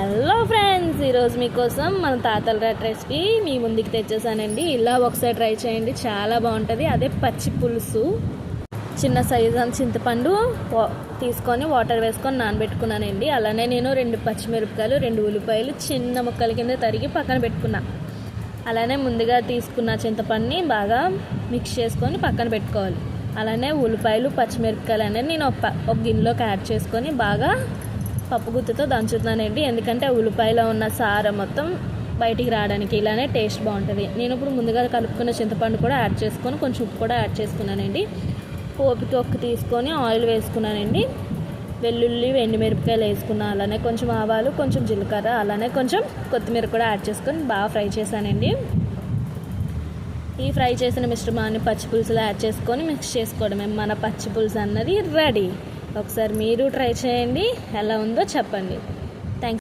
Hello friends, ఈరోజు మీకోసం మన తాతల రాట్ రెసిపీ మీ ముందుకు తెచ్చేసానండి. ఇలా ఒకసారి ట్రై చేయండి, చాలా బాగుంటుంది. అదే పచ్చి పులుసు. చిన్న సైజు అంత చింతపండు తీసుకొని వాటర్ వేసుకొని నానబెట్టుకున్నానండి. అలానే నేను 2 పచ్చిమిరపకాయలు, 2 ఉల్లిపాయలు చిన్న ముక్కల కింద తరిగి పక్కన పెట్టుకున్నా. అలానే ముందుగా తీసుకున్న చింతపండుని బాగా మిక్స్ చేసుకొని పక్కన పెట్టుకోవాలి. అలానే ఉల్లిపాయలు, పచ్చిమిరపకాయలు అనేది నేను ఒక గిన్నెలోకి యాడ్ చేసుకొని బాగా పప్పు గుత్తితో దంచుతున్నానండి. ఎందుకంటే ఉల్లిపాయలో ఉన్న సారం మొత్తం బయటికి రావడానికి, ఇలానే టేస్ట్ బాగుంటుంది. నేను ఇప్పుడు ముందుగా కలుపుకున్న చింతపండు కూడా యాడ్ చేసుకొని కొంచెం ఉప్పు కూడా యాడ్ చేసుకున్నానండి. పోపుకి తీసుకొని ఆయిల్ వేసుకున్నానండి. వెల్లుల్లి, ఎండుమిరపకాయలు వేసుకున్నాను. అలానే కొంచెం ఆవాలు, కొంచెం జీలకర్ర, అలానే కొంచెం కొత్తిమీర కూడా యాడ్ చేసుకొని బాగా ఫ్రై చేశానండి. ఈ ఫ్రై చేసిన మిశ్రమాన్ని పచ్చి పులుసులో యాడ్ చేసుకొని మిక్స్ చేసుకోవడమే. మన పచ్చి పులుసు అన్నది రెడీ. ఒకసారి మీరు ట్రై చేయండి, ఎలా ఉందో చెప్పండి.